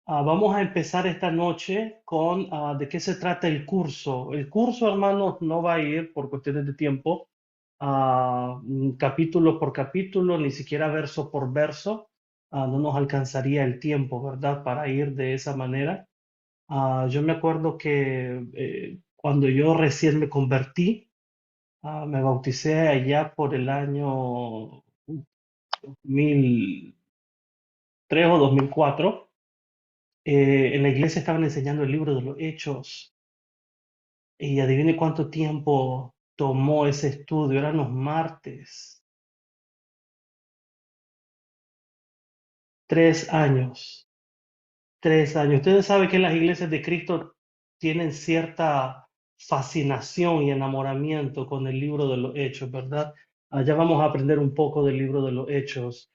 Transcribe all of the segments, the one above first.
Vamos a empezar esta noche con de qué se trata el curso. El curso, hermanos, no va a ir por cuestiones de tiempo, capítulo por capítulo, ni siquiera verso por verso. No nos alcanzaría el tiempo, ¿verdad?, para ir de esa manera. Yo me acuerdo que cuando yo recién me convertí, me bauticé allá por el año 2003 o 2004. En la iglesia estaban enseñando el libro de los Hechos y adivine cuánto tiempo tomó ese estudio. Eran los martes. 3 años. 3 años. Ustedes saben que las iglesias de Cristo tienen cierta fascinación y enamoramiento con el libro de los Hechos, ¿verdad? Ya vamos a aprender un poco del libro de los Hechos.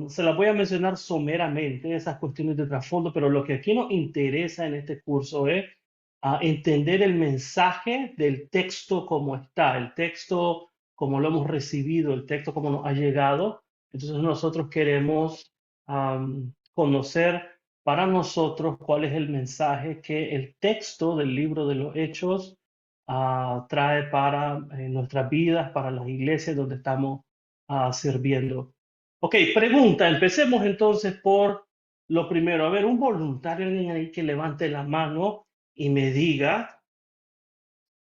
Se las voy a mencionar someramente, esas cuestiones de trasfondo, pero lo que aquí nos interesa en este curso es entender el mensaje del texto como está, el texto como lo hemos recibido, el texto como nos ha llegado. Entonces nosotros queremos conocer para nosotros cuál es el mensaje que el texto del libro de los Hechos trae para nuestras vidas, para las iglesias donde estamos sirviendo. Ok, pregunta, empecemos entonces por lo primero. A ver, un voluntario, alguien ahí que levante la mano y me diga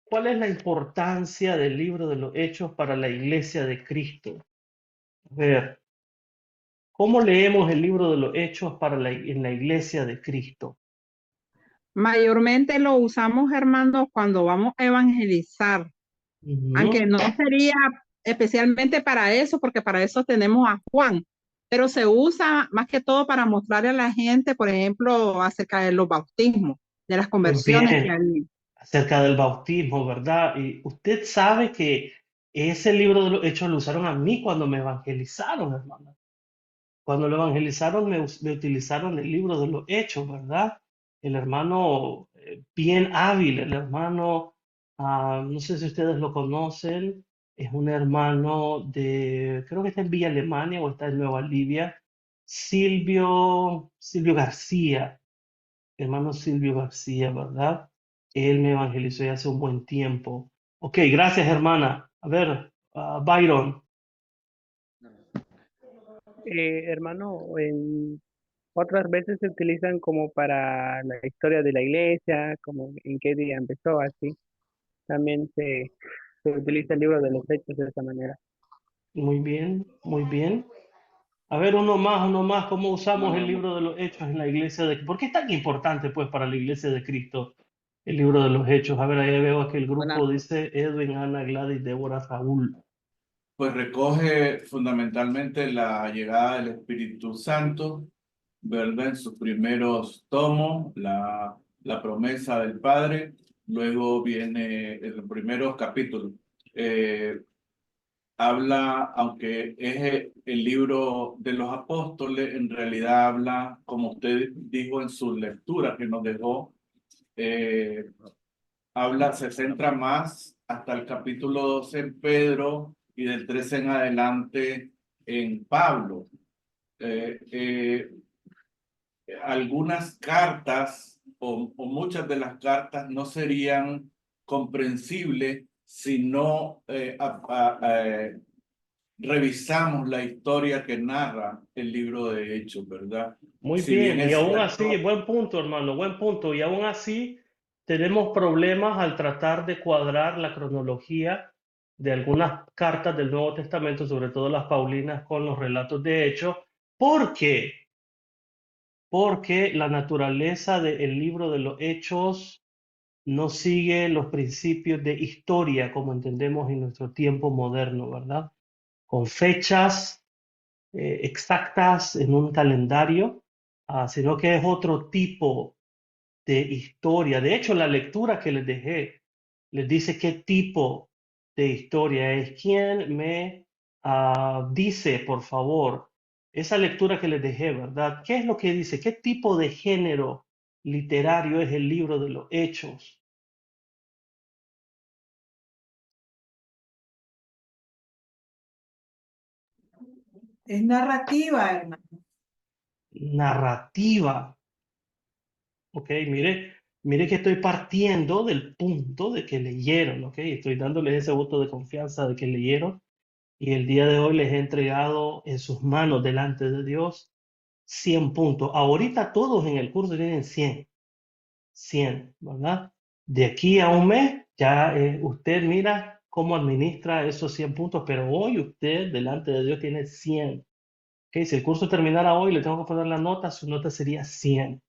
cuál es la importancia del libro de los Hechos para la iglesia de Cristo. A ver, ¿cómo leemos el libro de los Hechos en la iglesia de Cristo? Mayormente lo usamos, hermanos, cuando vamos a evangelizar, aunque Ujú. no sería especialmente para eso, porque para eso tenemos a Juan, pero se usa más que todo para mostrarle a la gente, por ejemplo, acerca de los bautismos, de las Muy conversiones que bien, hay. acerca del bautismo, ¿verdad? Y usted sabe que ese libro de los Hechos lo usaron a mí cuando me evangelizaron, hermano. Cuando lo evangelizaron me utilizaron el libro de los Hechos, ¿verdad? El hermano bien hábil, el hermano, no sé si ustedes lo conocen, es un hermano creo que está en Villa Alemania o está en Nueva Libia, Silvio García, hermano Silvio García, ¿verdad? Él me evangelizó ya hace un buen tiempo. Ok, gracias, hermana. A ver, Byron. Hermano, en otras veces se utilizan como para la historia de la iglesia, como en qué día empezó, así. También se utiliza el libro de los hechos de esa manera. Muy bien, muy bien. A ver, uno más, ¿cómo usamos el libro de los Hechos en la iglesia de... ¿Por qué es tan importante, pues, para la iglesia de Cristo el libro de los Hechos? A ver, ahí veo que el Buenas. grupo dice Edwin, Ana, Gladys, Débora, Saúl. Pues recoge fundamentalmente la llegada del Espíritu Santo, ¿verdad? En sus primeros tomos, la promesa del Padre, luego viene en los primeros capítulos. Eh, Habla, aunque es el libro de los apóstoles, en realidad habla, como usted dijo en su lectura que nos dejó, eh, se centra más hasta el capítulo 12 en Pedro y del 13 en adelante en Pablo. Eh, eh, Algunas cartas o muchas de las cartas no serían comprensibles si no revisamos la historia que narra el libro de Hechos, ¿verdad? Muy Si bien bien, y es aún así, cierto. buen punto, hermano, buen punto. Y aún así tenemos problemas al tratar de cuadrar la cronología de algunas cartas del Nuevo Testamento, sobre todo las Paulinas, con los relatos de Hechos. ¿Por qué? Porque la naturaleza del libro de los Hechos no sigue los principios de historia como entendemos en nuestro tiempo moderno, ¿verdad? Con fechas exactas en un calendario, sino que es otro tipo de historia. De hecho, la lectura que les dejé les dice qué tipo de historia es. ¿Quién me dice, por favor, esa lectura que les dejé, ¿verdad? ¿Qué es lo que dice? ¿Qué tipo de género literario es el libro de los Hechos? Es narrativa, hermano. Narrativa. ¿ok? Mire que estoy partiendo del punto de que leyeron, ¿ok? Estoy dándoles ese voto de confianza de que leyeron y el día de hoy les he entregado en sus manos delante de Dios 100 puntos. Ahorita todos en el curso tienen 100, ¿verdad? De aquí a un mes ya usted mira cómo administra esos 100 puntos, pero hoy usted delante de Dios tiene 100. ¿Ok? Si el curso terminara hoy, le tengo que poner la nota, su nota sería 100.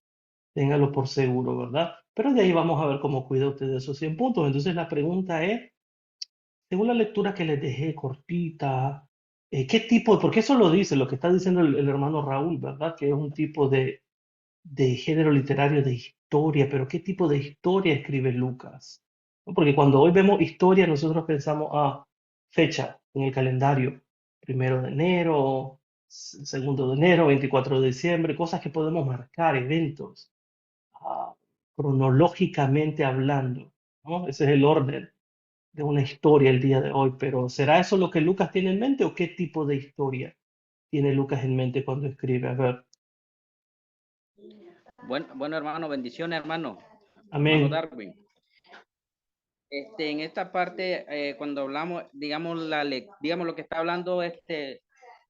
Téngalo por seguro, ¿verdad? Pero de ahí vamos a ver cómo cuida usted de esos 100 puntos. Entonces la pregunta es, según la lectura que les dejé cortita, ¿qué tipo, porque eso lo dice, lo que está diciendo el hermano Raúl, ¿verdad? Que es un tipo de género literario de historia, pero ¿qué tipo de historia escribe Lucas? ¿No? Porque cuando hoy vemos historia, nosotros pensamos a fecha en el calendario, 1 de enero, 2 de enero, 24 de diciembre, cosas que podemos marcar, eventos, ah, cronológicamente hablando, ¿no? Ese es el orden de una historia el día de hoy, pero ¿será eso lo que Lucas tiene en mente o qué tipo de historia tiene Lucas en mente cuando escribe? A ver, Bueno, hermano, bendiciones, hermano. Hermano amén. Darwin. En esta parte, cuando hablamos, digamos, digamos lo que está hablando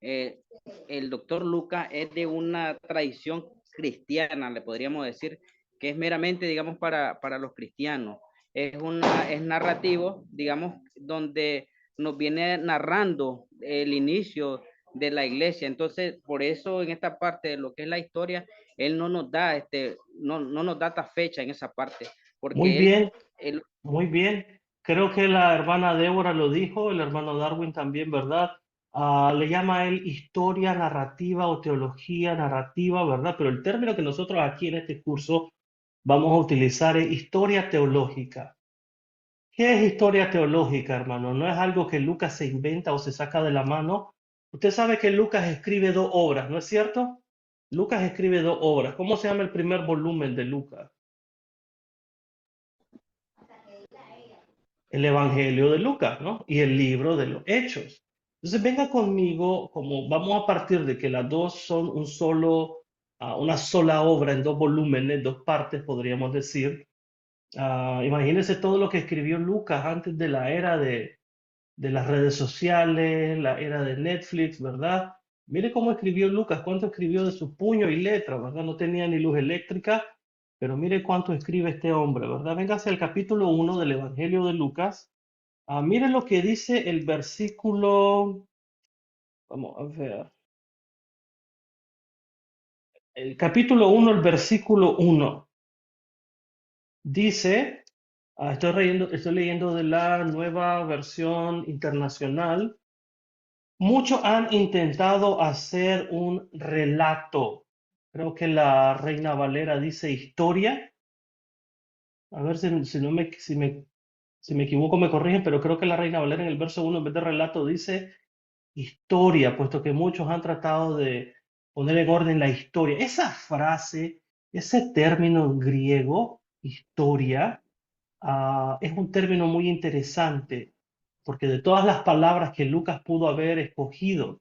eh, el doctor Lucas es de una tradición cristiana, le podríamos decir, que es meramente, digamos, para los cristianos. Es narrativo, digamos, donde nos viene narrando el inicio de la iglesia. Entonces, por eso en esta parte de lo que es la historia, él no nos da, no nos da esta fecha en esa parte, Muy porque bien, él muy bien. Creo que la hermana Débora lo dijo, el hermano Darwin también, ¿verdad? Le llama a él historia narrativa o teología narrativa, ¿verdad? Pero el término que nosotros aquí en este curso vamos a utilizar es historia teológica. ¿Qué es historia teológica, hermano? No es algo que Lucas se inventa o se saca de la mano. Usted sabe que Lucas escribe 2 obras, ¿no es cierto? Lucas escribe 2 obras. ¿Cómo se llama el primer volumen de Lucas? El Evangelio de Lucas, ¿no? Y el libro de los Hechos. Entonces venga conmigo, como vamos a partir de que las dos son una sola obra en 2 volúmenes, 2 partes, podríamos decir. Imagínense todo lo que escribió Lucas antes de la era de las redes sociales, la era de Netflix, ¿verdad? Mire cómo escribió Lucas, cuánto escribió de su puño y letra, ¿verdad? No tenía ni luz eléctrica, pero mire cuánto escribe este hombre, ¿verdad? Véngase al capítulo 1 del Evangelio de Lucas. Mire lo que dice el versículo, vamos a ver, el capítulo 1, el versículo 1. Dice, estoy leyendo de la nueva versión internacional. Muchos han intentado hacer un relato. Creo que la Reina Valera dice historia. A ver si me equivoco, me corrigen, pero creo que la Reina Valera en el verso 1 en vez de relato dice historia, puesto que muchos han tratado de poner en orden la historia. Esa frase, ese término griego, historia, es un término muy interesante, porque de todas las palabras que Lucas pudo haber escogido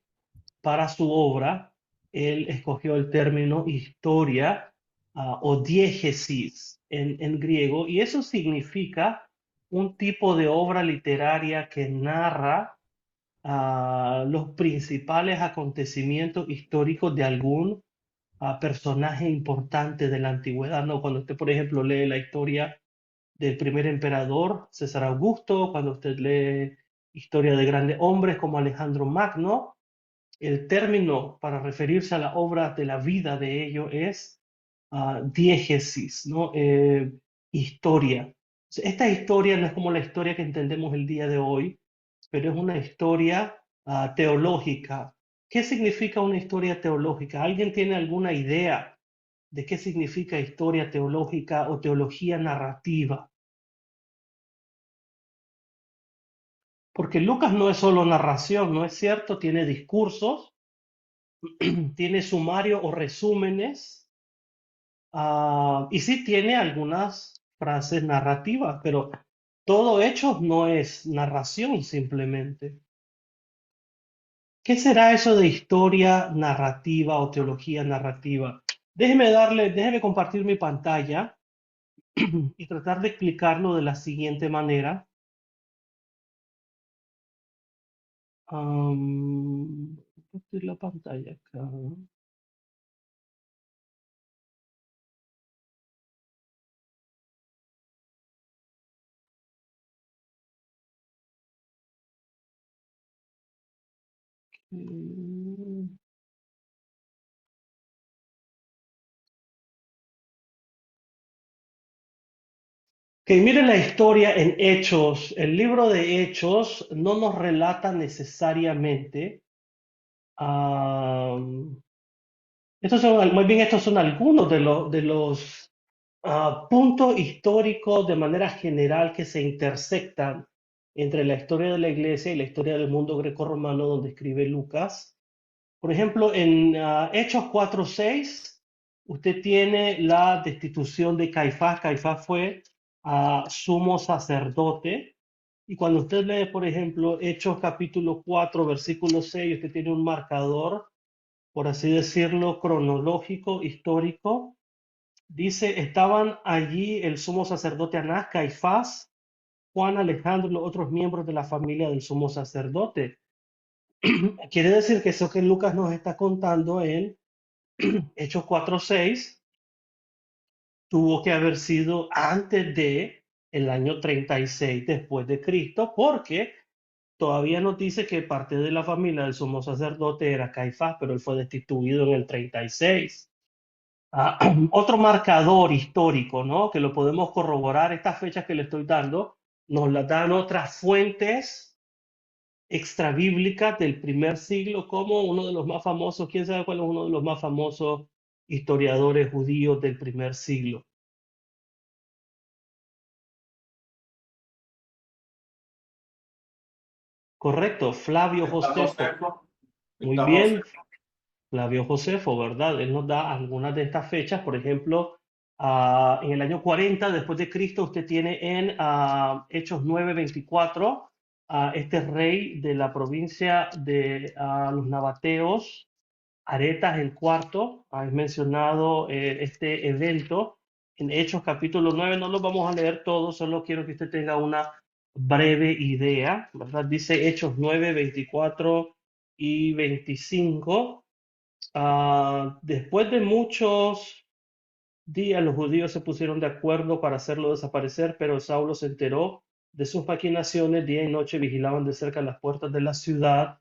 para su obra, él escogió el término historia o diégesis en griego, y eso significa un tipo de obra literaria que narra los principales acontecimientos históricos de algún personaje importante de la antigüedad, ¿no? Cuando usted, por ejemplo, lee la historia del primer emperador, César Augusto, cuando usted lee historia de grandes hombres como Alejandro Magno, el término para referirse a la obra de la vida de ellos es diégesis, ¿no? Historia. Esta historia no es como la historia que entendemos el día de hoy, pero es una historia teológica. ¿Qué significa una historia teológica? ¿Alguien tiene alguna idea de qué significa historia teológica o teología narrativa? Porque Lucas no es solo narración, ¿no es cierto? Tiene discursos, tiene sumario o resúmenes, y sí tiene algunas frases narrativas, pero todo hecho no es narración simplemente. ¿Qué será eso de historia narrativa o teología narrativa? Déjeme compartir mi pantalla y tratar de explicarlo de la siguiente manera. Compartir la pantalla acá. Mm. Ok, miren la historia en Hechos. El libro de Hechos no nos relata necesariamente. Más bien estos son algunos de los puntos históricos de manera general que se intersectan entre la historia de la iglesia y la historia del mundo grecorromano donde escribe Lucas. Por ejemplo, en Hechos 4:6, usted tiene la destitución de Caifás. Caifás fue sumo sacerdote. Y cuando usted lee, por ejemplo, Hechos capítulo 4, versículo 6, usted tiene un marcador, por así decirlo, cronológico, histórico. Dice, estaban allí el sumo sacerdote Anás, Caifás, Juan, Alejandro y los otros miembros de la familia del sumo sacerdote. Quiere decir que eso que Lucas nos está contando en Hechos 4:6 tuvo que haber sido antes de el año 36 después de Cristo, porque todavía nos dice que parte de la familia del sumo sacerdote era Caifás, pero él fue destituido en el 36. Otro marcador histórico, ¿no? Que lo podemos corroborar, estas fechas que le estoy dando, nos las dan otras fuentes extrabíblicas del primer siglo, como uno de los más famosos, quién sabe cuál es uno de los más famosos historiadores judíos del primer siglo. Correcto, Flavio ¿Está Josefo. Josefo? Muy ¿Está bien, Josefo? Flavio Josefo, ¿verdad? Él nos da algunas de estas fechas, por ejemplo, en el año 40 después de Cristo, usted tiene en Hechos 9:24 a este rey de la provincia de los nabateos, Aretas el cuarto, es mencionado este evento en Hechos capítulo 9. No lo vamos a leer todo, solo quiero que usted tenga una breve idea, ¿verdad? Dice Hechos 9:24 y 25. Después de muchos días, los judíos se pusieron de acuerdo para hacerlo desaparecer, pero Saulo se enteró de sus maquinaciones. Día y noche vigilaban de cerca las puertas de la ciudad.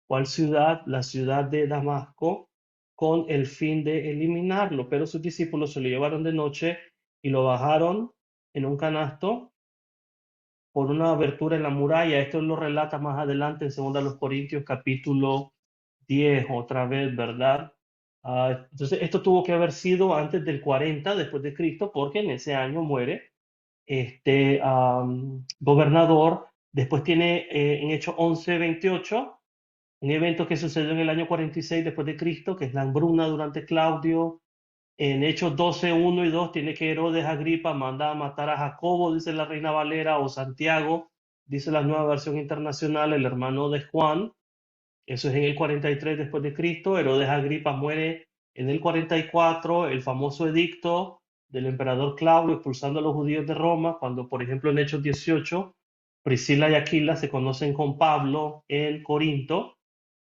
¿Cuál ciudad? La ciudad de Damasco, con el fin de eliminarlo. Pero sus discípulos se lo llevaron de noche y lo bajaron en un canasto por una abertura en la muralla. Esto lo relata más adelante en 2 Corintios capítulo 10, otra vez, ¿verdad? Entonces, esto tuvo que haber sido antes del 40 después de Cristo, porque en ese año muere este gobernador. Después tiene en Hechos 11:28 un evento que sucedió en el año 46 después de Cristo, que es la hambruna durante Claudio. En Hechos 12:1 y 2 tiene que Herodes Agripa manda a matar a Jacobo, dice la Reina Valera, o Santiago, dice la Nueva Versión Internacional, el hermano de Juan. Eso es en el 43 después de Cristo. Herodes Agripa muere en el 44, el famoso edicto del emperador Claudio expulsando a los judíos de Roma, cuando por ejemplo en Hechos 18, Priscila y Aquila se conocen con Pablo en Corinto.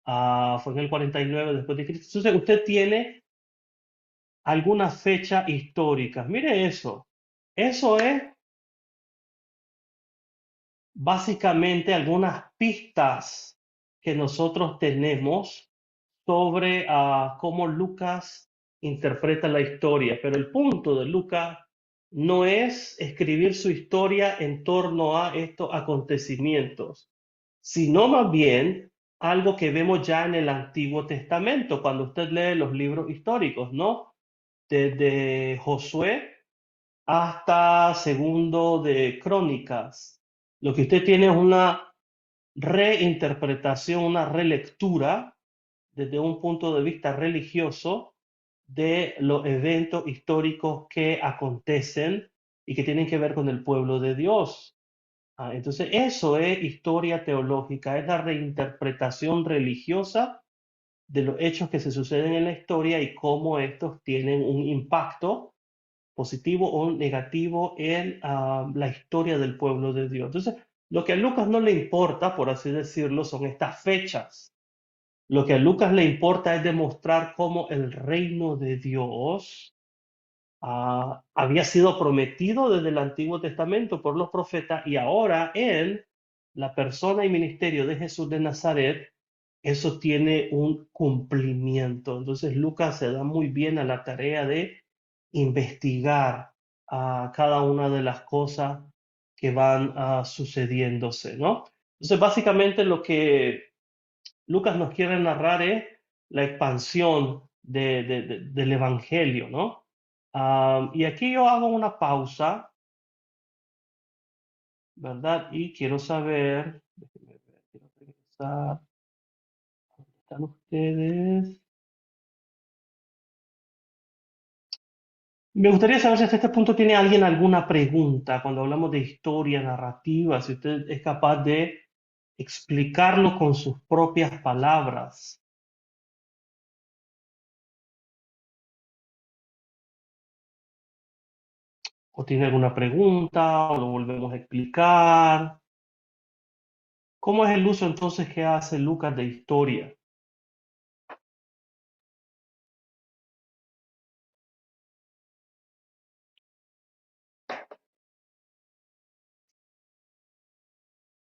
Fue en el 49 después de Cristo. Entonces usted tiene algunas fechas históricas. Mire eso. Eso es básicamente algunas pistas que nosotros tenemos sobre cómo Lucas interpreta la historia. Pero el punto de Lucas no es escribir su historia en torno a estos acontecimientos, sino más bien algo que vemos ya en el Antiguo Testamento, cuando usted lee los libros históricos, ¿no? Desde Josué hasta Segundo de Crónicas. Lo que usted tiene es una reinterpretación, una relectura desde un punto de vista religioso de los eventos históricos que acontecen y que tienen que ver con el pueblo de Dios. Entonces, eso es historia teológica, es la reinterpretación religiosa de los hechos que se suceden en la historia y cómo estos tienen un impacto positivo o negativo en la historia del pueblo de Dios. Entonces, lo que a Lucas no le importa, por así decirlo, son estas fechas. Lo que a Lucas le importa es demostrar cómo el reino de Dios había sido prometido desde el Antiguo Testamento por los profetas y ahora él, la persona y ministerio de Jesús de Nazaret, eso tiene un cumplimiento. Entonces Lucas se da muy bien a la tarea de investigar cada una de las cosas que van sucediéndose, ¿no? Entonces básicamente lo que Lucas nos quiere narrar es la expansión del Evangelio, ¿no? Y aquí yo hago una pausa, ¿verdad? Y quiero saber, déjenme ver, quiero regresar. ¿Dónde están ustedes? Me gustaría saber si hasta este punto tiene alguien alguna pregunta cuando hablamos de historia, narrativa, si usted es capaz de explicarlo con sus propias palabras. O tiene alguna pregunta, o lo volvemos a explicar. ¿Cómo es el uso entonces que hace Lucas de historia?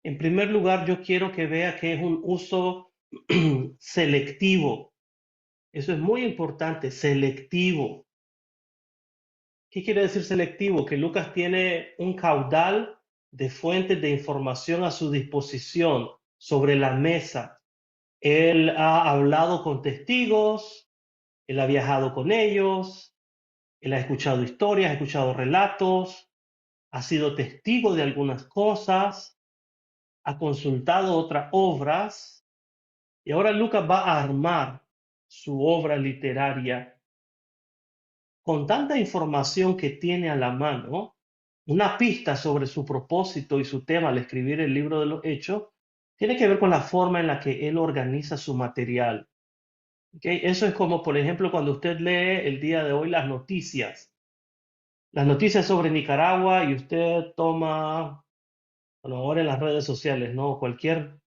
En primer lugar, yo quiero que vea que es un uso selectivo. Eso es muy importante, selectivo. ¿Qué quiere decir selectivo? Que Lucas tiene un caudal de fuentes de información a su disposición sobre la mesa. Él ha hablado con testigos, él ha viajado con ellos, él ha escuchado historias, ha escuchado relatos, ha sido testigo de algunas cosas, ha consultado otras obras y ahora Lucas va a armar su obra literaria con tanta información que tiene a la mano. Una pista sobre su propósito y su tema al escribir el libro de los Hechos tiene que ver con la forma en la que él organiza su material. ¿Okay? Eso es como, por ejemplo, cuando usted lee el día de hoy las noticias sobre Nicaragua y usted toma, bueno, ahora en las redes sociales, ¿no? Cualquier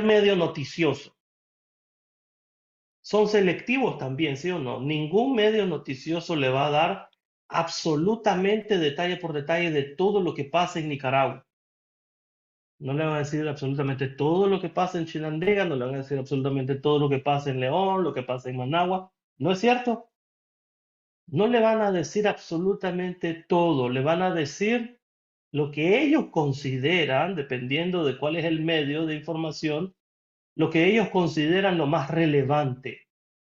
medio noticioso. Son selectivos también, ¿sí o no? Ningún medio noticioso le va a dar absolutamente detalle por detalle de todo lo que pasa en Nicaragua. No le van a decir absolutamente todo lo que pasa en Chinandega, no le van a decir absolutamente todo lo que pasa en León, lo que pasa en Managua. ¿No es cierto? No le van a decir absolutamente todo, le van a decir lo que ellos consideran, dependiendo de cuál es el medio de información, lo que ellos consideran lo más relevante,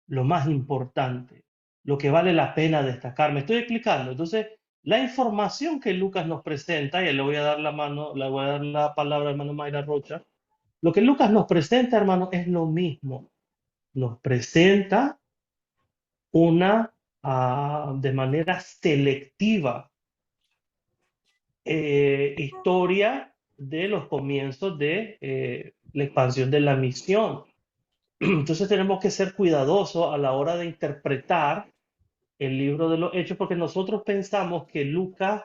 lo más importante, lo que vale la pena destacar. ¿Me estoy explicando? Entonces, la información que Lucas nos presenta, y le voy a dar le voy a dar la palabra a hermano Mayra Rocha, lo que Lucas nos presenta, hermano, es lo mismo. Nos presenta de manera selectiva, historia de los comienzos de la expansión de la misión. Entonces tenemos que ser cuidadosos a la hora de interpretar el libro de los Hechos, porque nosotros pensamos que Lucas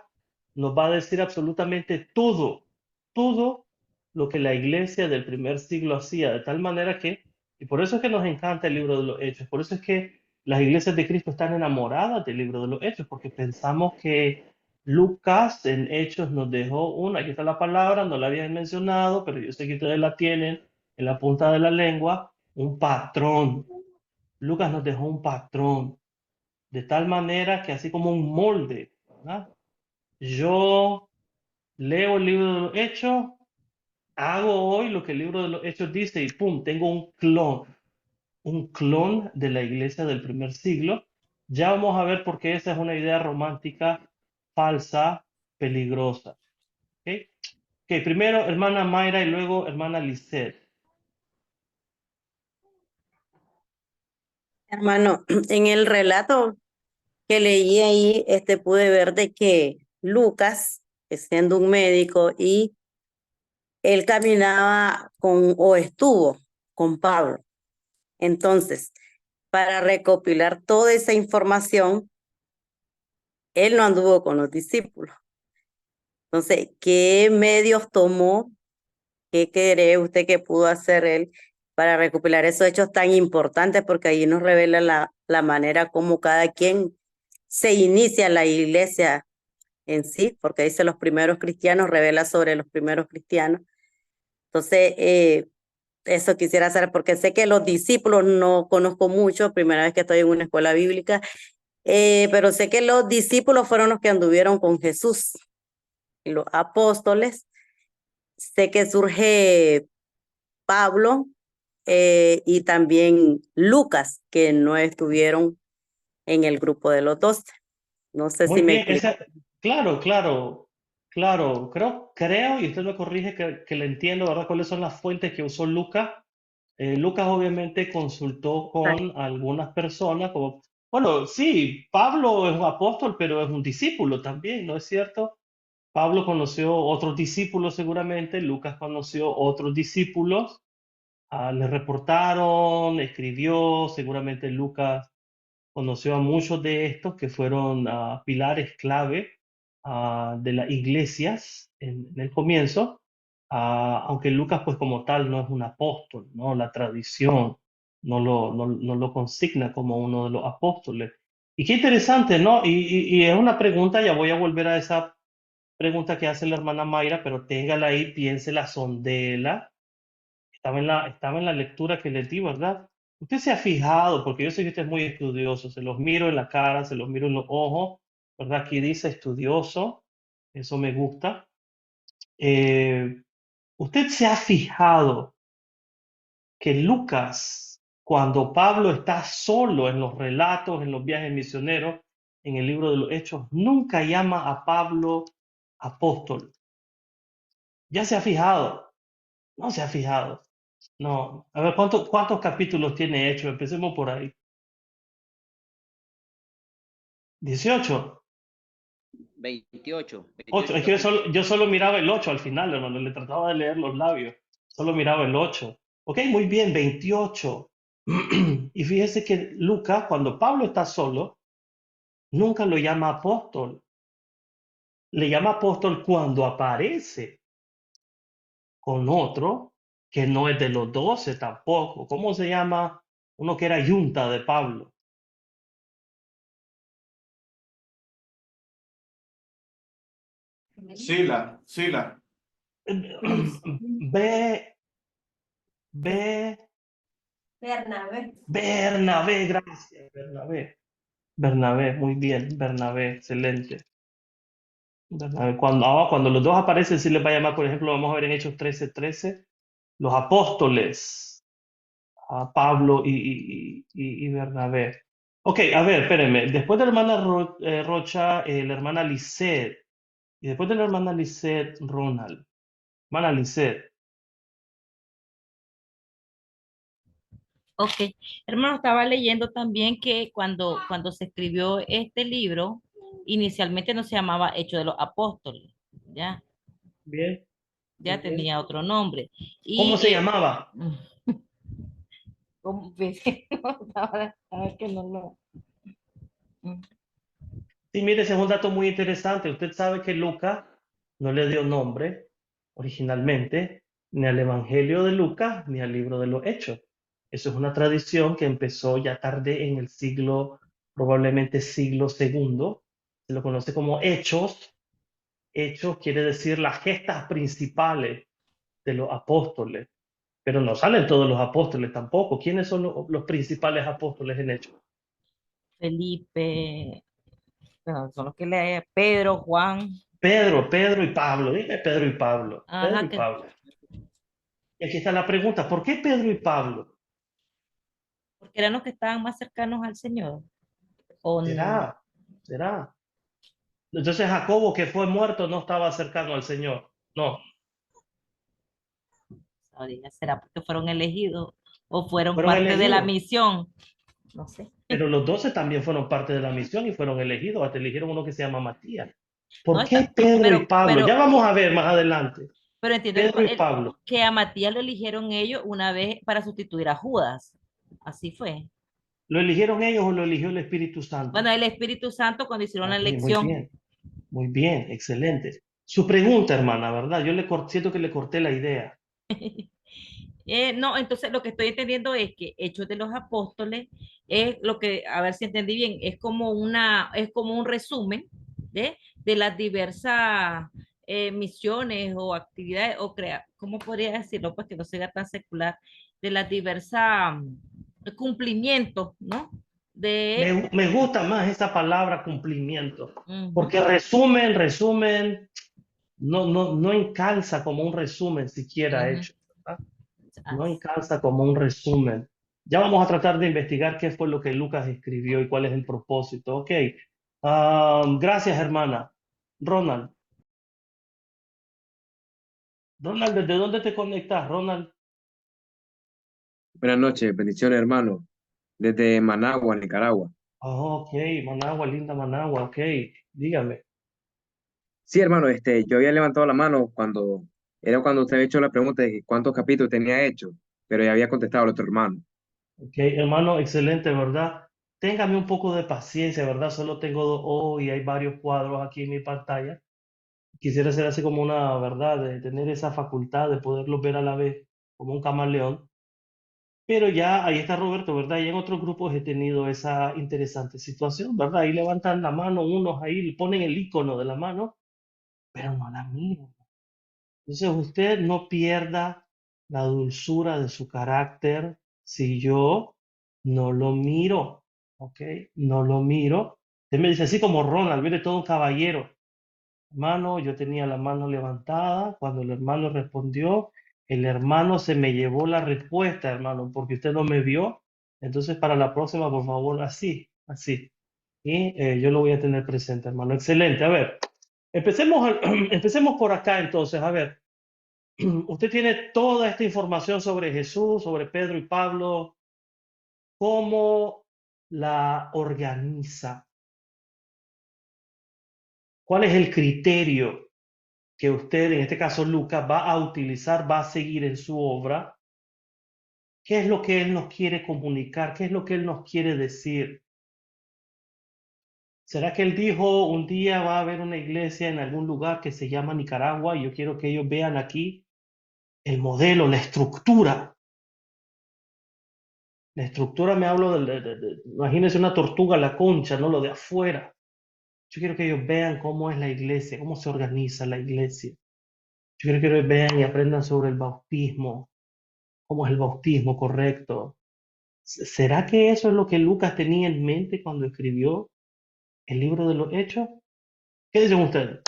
nos va a decir absolutamente todo lo que la iglesia del primer siglo hacía, de tal manera que, y por eso es que nos encanta el libro de los Hechos, por eso es que las iglesias de Cristo están enamoradas del libro de los Hechos, porque pensamos que Lucas en Hechos nos dejó aquí está la palabra, no la habían mencionado, pero yo sé que ustedes la tienen en la punta de la lengua, un patrón. Lucas nos dejó un patrón de tal manera que así como un molde, ¿verdad? Yo leo el libro de los Hechos, hago hoy lo que el libro de los Hechos dice y ¡pum! Tengo un clon de la iglesia del primer siglo. Ya vamos a ver por qué esa es una idea romántica falsa, peligrosa. ¿Okay? Ok, primero hermana Mayra y luego hermana Lisette. Hermano, en el relato que leí ahí, pude ver de que Lucas, siendo un médico, y él caminaba o estuvo con Pablo. Entonces, para recopilar toda esa información, él no anduvo con los discípulos. Entonces, ¿qué medios tomó? ¿Qué cree usted que pudo hacer él para recopilar esos hechos tan importantes? Porque ahí nos revela la manera como cada quien se inicia la iglesia en sí, porque dice los primeros cristianos, revela sobre los primeros cristianos. Entonces, eso quisiera saber, porque sé que los discípulos no conozco mucho, primera vez que estoy en una escuela bíblica, pero sé que los discípulos fueron los que anduvieron con Jesús, y los apóstoles. Sé que surge Pablo y también Lucas, que no estuvieron en el grupo de los 12. No sé Muy si me bien, explico. claro, claro. Creo, y usted me corrige que le entiendo, ¿verdad? ¿Cuáles son las fuentes que usó Lucas? Lucas obviamente consultó con algunas personas, como, bueno, sí, Pablo es un apóstol, pero es un discípulo también, ¿no es cierto? Pablo conoció otros discípulos seguramente, Lucas conoció otros discípulos, le reportaron, escribió, seguramente Lucas conoció a muchos de estos que fueron pilares clave de las iglesias en el comienzo, aunque Lucas pues como tal no es un apóstol, ¿no? La tradición no lo consigna como uno de los apóstoles. Y qué interesante, ¿no? Y es una pregunta, ya voy a volver a esa pregunta que hace la hermana Mayra, pero téngala ahí, piénsela, sondela. Estaba en la lectura que le di, ¿verdad? Usted se ha fijado, porque yo sé que usted es muy estudioso, se los miro en la cara, se los miro en los ojos, ¿verdad? Aquí dice estudioso, eso me gusta. Eh, ¿Usted se ha fijado que Lucas, cuando Pablo está solo en los relatos, en los viajes misioneros, en el libro de los Hechos, nunca llama a Pablo apóstol? ¿Ya se ha fijado? No se ha fijado. No. A ver, ¿cuántos capítulos tiene hecho? Empecemos por ahí. 18. 28, 8. 28 Es que capítulos. yo solo miraba el 8 al final, hermano. Le trataba de leer los labios. Solo miraba el 8. Ok, muy bien, 28. Y fíjese que Lucas, cuando Pablo está solo, nunca lo llama apóstol. Le llama apóstol cuando aparece con otro que no es de los 12 tampoco. ¿Cómo se llama? Uno que era yunta de Pablo. Sila. Ve, ve, Bernabé, gracias, Bernabé. Bernabé, muy bien, Bernabé, excelente. Bernabé. Cuando los dos aparecen, sí les va a llamar, por ejemplo, vamos a ver en Hechos 13:13, los apóstoles, a Pablo y Bernabé. Ok, a ver, espérenme. Después de la hermana Rocha, la hermana Lisette, y después de la hermana Lisette, Ronald. Hermana Lisette. Ok, hermano, estaba leyendo también que cuando se escribió este libro, inicialmente no se llamaba Hecho de los Apóstoles, ya, Bien, muy ya bien. tenía otro nombre. ¿Cómo se Y, llamaba? ¿cómo ves? Ahora que no lo... Sí, mire, ese es un dato muy interesante. Usted sabe que Lucas no le dio nombre originalmente ni al Evangelio de Lucas ni al libro de los Hechos. Eso es una tradición que empezó ya tarde en el siglo, probablemente siglo segundo. Se lo conoce como Hechos. Hechos quiere decir las gestas principales de los apóstoles, pero no salen todos los apóstoles tampoco. ¿Quiénes son los principales apóstoles en Hechos? Felipe, bueno, son los que lee Pedro, Juan, Pedro y Pablo. Dime Pedro y Pablo. Pedro ajá, y Pablo. Y aquí está la pregunta, ¿por qué Pedro y Pablo? porque eran los que estaban más cercanos al Señor. O ¿Será? ¿Será? Entonces Jacobo, que fue muerto, no estaba cercano al Señor. No, será porque fueron elegidos o fueron fueron parte de la elegidos. misión, no sé. Pero los 12 también fueron parte de la misión y fueron elegidos. Hasta eligieron uno que se llama Matías. No ¿Por qué está, Pedro y Pablo? Ya vamos a ver más adelante. pero entiendo Pedro y Pablo. que a Matías lo eligieron ellos una vez para sustituir a Judas. Así fue. ¿Lo eligieron ellos o lo eligió el Espíritu Santo? Bueno, el Espíritu Santo cuando hicieron la Ok, elección. muy bien, excelente. Su pregunta, hermana, ¿verdad? Yo siento que le corté la idea. No, entonces lo que estoy entendiendo es que Hechos de los Apóstoles es lo que, a ver si entendí bien, es como un resumen de las diversas misiones o actividades, ¿cómo podría decirlo? Pues que no sea tan secular, de las diversas cumplimientos, ¿no? De, Me gusta más esa palabra cumplimiento, ujú, porque resumen, no encalza como un resumen siquiera ujú, hecho, ¿verdad? No as- encalza como un resumen. Ya vamos a tratar de investigar qué fue lo que Lucas escribió y cuál es el propósito. Ok. Gracias, hermana. Ronald. Ronald, ¿desde dónde te conectas, Ronald? Buenas noches, bendiciones, hermano. Desde Managua, Nicaragua. Ok, Managua, linda Managua, ok. Dígame. Sí, hermano, yo había levantado la mano cuando usted había hecho la pregunta de cuántos capítulos tenía hecho, pero ya había contestado el otro hermano. Ok, hermano, excelente, ¿verdad? Téngame un poco de paciencia, ¿verdad? Solo tengo dos ojos y hay varios cuadros aquí en mi pantalla. Quisiera ser así como una, ¿verdad? De tener esa facultad de poderlos ver a la vez, como un camaleón. Pero ya ahí está Roberto, ¿verdad? Y en otros grupos he tenido esa interesante situación, ¿verdad? Ahí levantan la mano unos ahí, le ponen el icono de la mano, pero no la miran. Entonces usted no pierda la dulzura de su carácter si yo no lo miro, ¿ok? No lo miro. Usted me dice así como Ronald, viene todo un caballero. Hermano, yo tenía la mano levantada. Cuando el hermano respondió, el hermano se me llevó la respuesta, hermano, porque usted no me vio. Entonces, para la próxima, por favor, así, así. Y yo lo voy a tener presente, hermano. Excelente. A ver, empecemos por acá entonces. A ver, usted tiene toda esta información sobre Jesús, sobre Pedro y Pablo. ¿Cómo la organiza? ¿Cuál es el criterio que usted, en este caso Lucas, va a utilizar, va a seguir en su obra? ¿Qué es lo que él nos quiere comunicar? ¿Qué es lo que él nos quiere decir? ¿Será que él dijo un día va a haber una iglesia en algún lugar que se llama Nicaragua y yo quiero que ellos vean aquí el modelo, la estructura? La estructura me hablo imagínense una tortuga, la concha, no lo de afuera. Yo quiero que ellos vean cómo es la iglesia, cómo se organiza la iglesia. Yo quiero que ellos vean y aprendan sobre el bautismo, cómo es el bautismo correcto. ¿Será que eso es lo que Lucas tenía en mente cuando escribió el libro de los Hechos? ¿Qué dicen ustedes?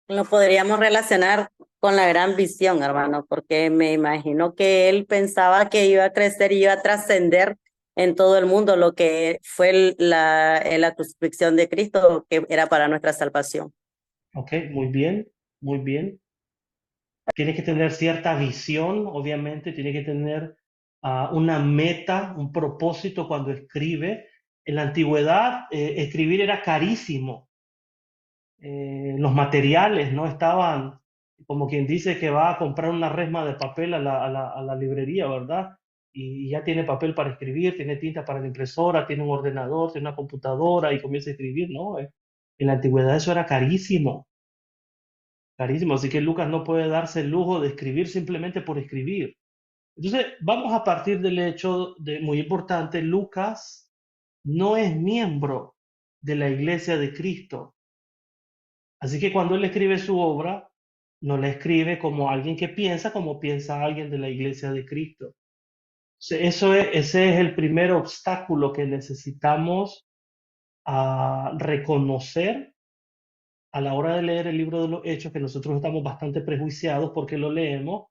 Lo podríamos relacionar con la gran visión, hermano, porque me imagino que él pensaba que iba a crecer y iba a trascender en todo el mundo lo que fue la crucifixión de Cristo, que era para nuestra salvación. Ok, muy bien, muy bien. Tiene que tener cierta visión, obviamente, tiene que tener una meta, un propósito cuando escribe. En la antigüedad, escribir era carísimo. Los materiales no estaban, como quien dice que va a comprar una resma de papel a la librería, ¿verdad? Y ya tiene papel para escribir, tiene tinta para la impresora, tiene un ordenador, tiene una computadora y comienza a escribir, ¿no? En la antigüedad eso era carísimo, carísimo. Así que Lucas no puede darse el lujo de escribir simplemente por escribir. Entonces, vamos a partir del hecho de, muy importante, Lucas no es miembro de la iglesia de Cristo. Así que cuando él escribe su obra, no la escribe como alguien que piensa como piensa alguien de la iglesia de Cristo. Ese es el primer obstáculo que necesitamos reconocer a la hora de leer el libro de los Hechos, que nosotros estamos bastante prejuiciados porque lo leemos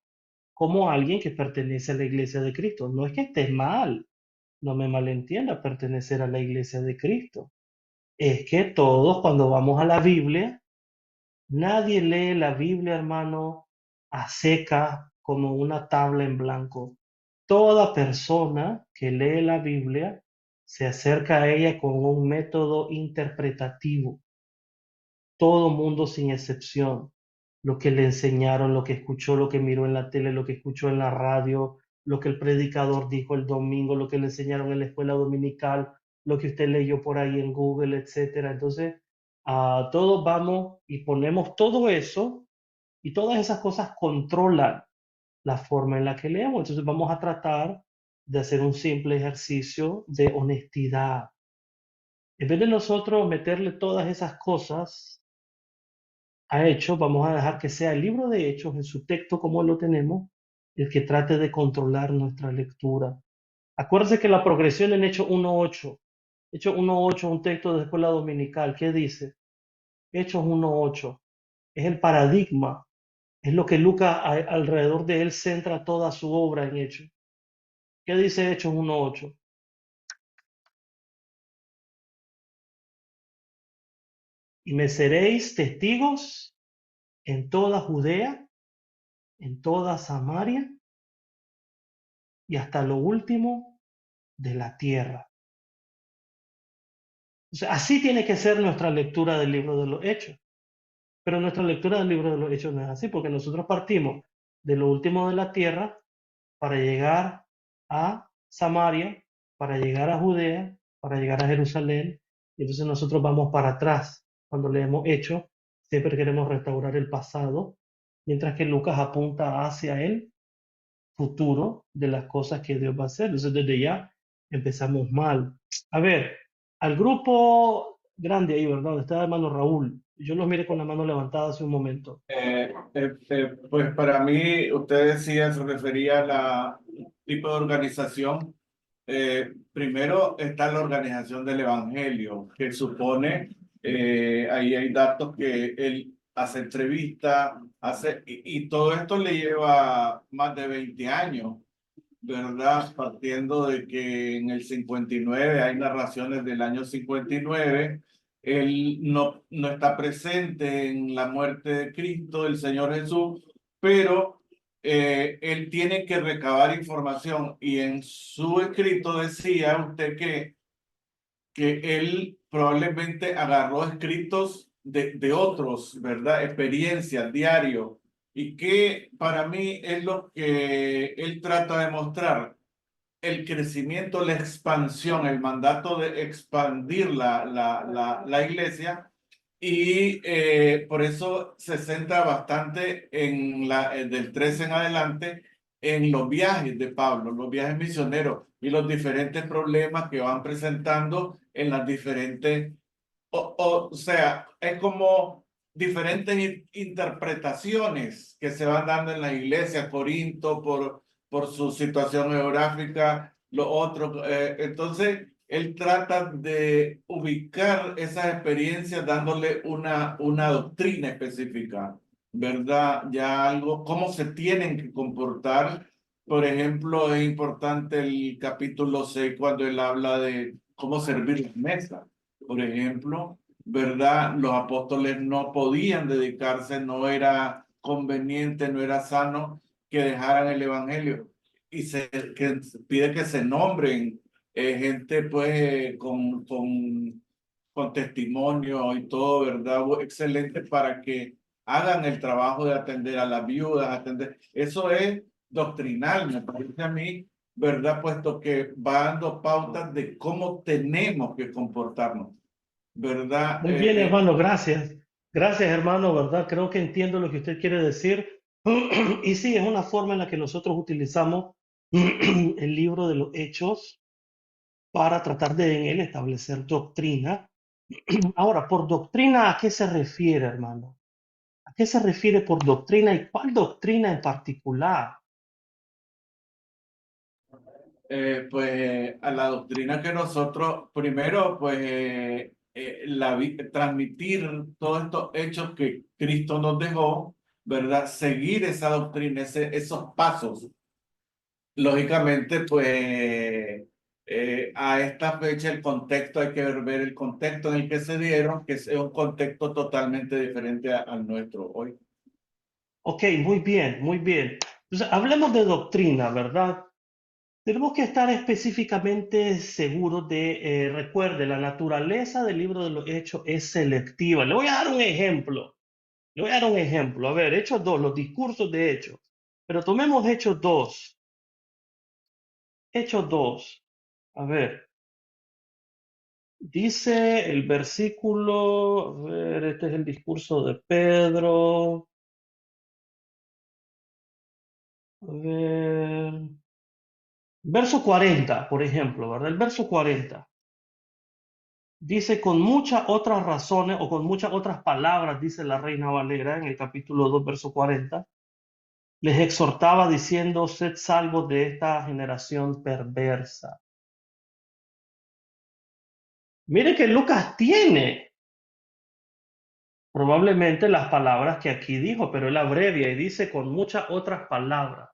como alguien que pertenece a la iglesia de Cristo. No es que esté mal, no me malentienda pertenecer a la iglesia de Cristo. Es que todos cuando vamos a la Biblia, nadie lee la Biblia, hermano, a seca como una tabla en blanco. Toda persona que lee la Biblia se acerca a ella con un método interpretativo. todo mundo sin excepción. Lo que le enseñaron, lo que escuchó, lo que miró en la tele, lo que escuchó en la radio, lo que el predicador dijo el domingo, lo que le enseñaron en la escuela dominical, lo que usted leyó por ahí en Google, etcétera. Entonces, todos vamos y ponemos todo eso y todas esas cosas controlan la forma en la que leemos. Entonces, vamos a tratar de hacer un simple ejercicio de honestidad. En vez de nosotros meterle todas esas cosas a Hechos, vamos a dejar que sea el libro de Hechos en su texto como lo tenemos, el que trate de controlar nuestra lectura. Acuérdense que la progresión en Hechos 1.8, Hechos 1.8, un texto de escuela dominical, ¿qué dice? Hechos 1.8 es el paradigma, es lo que Lucas alrededor de él centra toda su obra en Hechos. ¿Qué dice Hechos 1.8? Y me seréis testigos en toda Judea, en toda Samaria y hasta lo último de la tierra. O sea, así tiene que ser nuestra lectura del libro de los Hechos. Pero nuestra lectura del libro de los Hechos no es así, porque nosotros partimos de lo último de la tierra para llegar a Samaria, para llegar a Judea, para llegar a Jerusalén, y entonces nosotros vamos para atrás. Cuando leemos Hechos, siempre queremos restaurar el pasado, mientras que Lucas apunta hacia el futuro de las cosas que Dios va a hacer. Entonces desde ya empezamos mal. A ver, al grupo grande ahí, ¿verdad? Donde está el hermano Raúl. Yo los miré con la mano levantada hace un momento. Pues para mí, usted decía, se refería a la tipo de organización. Primero está la organización del Evangelio, que supone, ahí hay datos que él hace entrevistas, y todo esto le lleva más de 20 años, ¿verdad? Partiendo de que en el 59 hay narraciones del año 59. Él no está presente en la muerte de Cristo, el Señor Jesús, pero él tiene que recabar información, y en su escrito decía usted que él probablemente agarró escritos de otros, ¿verdad? Experiencias, diarios, y que para mí es lo que él trata de mostrar: el crecimiento, la expansión, el mandato de expandir la iglesia. Y por eso se centra bastante en del 13 en adelante, en los viajes de Pablo, los viajes misioneros y los diferentes problemas que van presentando en las diferentes, o sea, es como diferentes interpretaciones que se van dando en la iglesia. Corinto por su situación geográfica, lo otro. Entonces, él trata de ubicar esas experiencias dándole una doctrina específica, ¿verdad? Ya algo, cómo se tienen que comportar. Por ejemplo, es importante el capítulo 6 cuando él habla de cómo servir la mesa. Por ejemplo, ¿verdad? Los apóstoles no podían dedicarse, no era conveniente, no era sano que dejaran el evangelio, y que pide que se nombren gente pues con testimonio y todo, ¿verdad? Excelente, para que hagan el trabajo de atender a las viudas, atender. Eso es doctrinal, me parece a mí, ¿verdad? Puesto que va dando pautas de cómo tenemos que comportarnos, ¿verdad? Muy bien, hermano, gracias. Gracias, hermano, ¿verdad? Creo que entiendo lo que usted quiere decir. Y sí, es una forma en la que nosotros utilizamos el libro de los Hechos para tratar de en él establecer doctrina. Ahora, por doctrina, ¿a qué se refiere, hermano? ¿A qué se refiere por doctrina y cuál doctrina en particular? Pues a la doctrina que nosotros, primero, pues transmitir todos estos hechos que Cristo nos dejó, ¿verdad? Seguir esa doctrina, esos pasos. Lógicamente, pues a esta fecha el contexto, hay que ver el contexto en el que se dieron, que es un contexto totalmente diferente al nuestro hoy. Ok, muy bien, muy bien. Entonces, hablemos de doctrina, ¿verdad? Tenemos que estar específicamente seguros de, recuerde, la naturaleza del libro de los Hechos es selectiva. Le voy a dar un ejemplo. Le voy a dar un ejemplo. A ver, Hechos 2, los discursos de Hechos. Pero tomemos Hechos 2. Hechos 2. A ver, dice el versículo, a ver, este es el discurso de Pedro. A ver, verso 40, por ejemplo, ¿verdad? El verso 40. Dice con muchas otras razones o con muchas otras palabras, dice la Reina Valera en el capítulo 2, verso 40, les exhortaba diciendo, sed salvos de esta generación perversa. Mire que Lucas tiene probablemente las palabras que aquí dijo, pero él abrevia y dice con muchas otras palabras.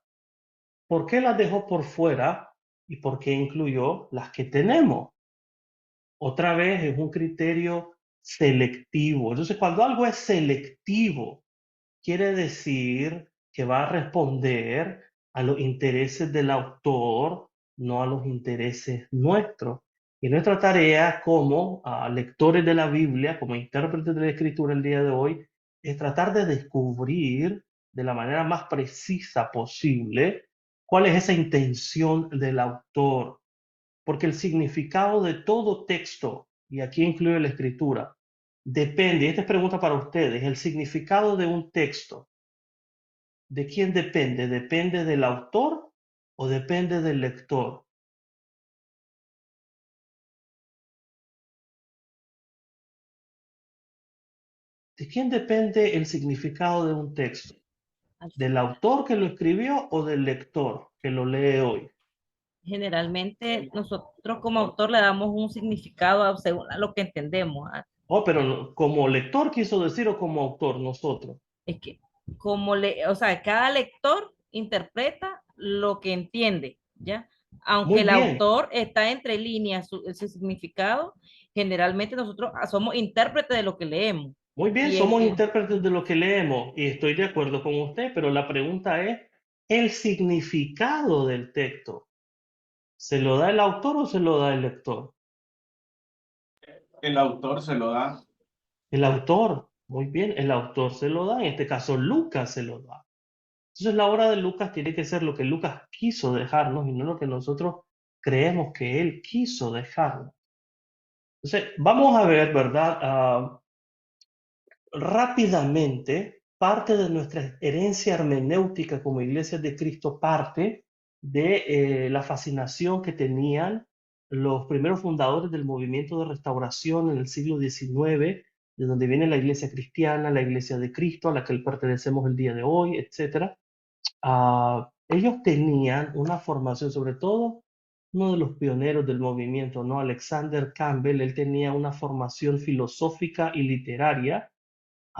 ¿Por qué las dejó por fuera y por qué incluyó las que tenemos? Otra vez es un criterio selectivo. Entonces, cuando algo es selectivo, quiere decir que va a responder a los intereses del autor, no a los intereses nuestros. Y nuestra tarea como lectores de la Biblia, como intérpretes de la Escritura el día de hoy, es tratar de descubrir de la manera más precisa posible cuál es esa intención del autor. Porque el significado de todo texto, y aquí incluye la Escritura, depende, y esta es pregunta para ustedes, el significado de un texto, ¿de quién depende? ¿Depende del autor o depende del lector? ¿De quién depende el significado de un texto? ¿Del autor que lo escribió o del lector que lo lee hoy? Generalmente nosotros como autor le damos un significado según a lo que entendemos. Oh, pero como lector quiso decir o como autor, nosotros. Es que o sea, cada lector interpreta lo que entiende, ¿ya? Aunque Muy el bien, autor está entre líneas, su significado, generalmente nosotros somos intérpretes de lo que leemos. muy bien, Y es, somos intérpretes de lo que leemos y estoy de acuerdo con usted, pero la pregunta es, ¿el significado del texto se lo da el autor o se lo da el lector? El autor se lo da. El autor, muy bien, el autor se lo da, en este caso Lucas se lo da. Entonces la obra de Lucas tiene que ser lo que Lucas quiso dejarnos y no lo que nosotros creemos que él quiso dejarnos. Entonces vamos a ver, ¿verdad? Rápidamente, parte de nuestra herencia hermenéutica como Iglesia de Cristo parte de la fascinación que tenían los primeros fundadores del movimiento de restauración en el siglo XIX, de donde viene la Iglesia cristiana, la Iglesia de Cristo, a la que pertenecemos el día de hoy, etc. Ellos tenían una formación, sobre todo uno de los pioneros del movimiento, ¿no? Alexander Campbell, él tenía una formación filosófica y literaria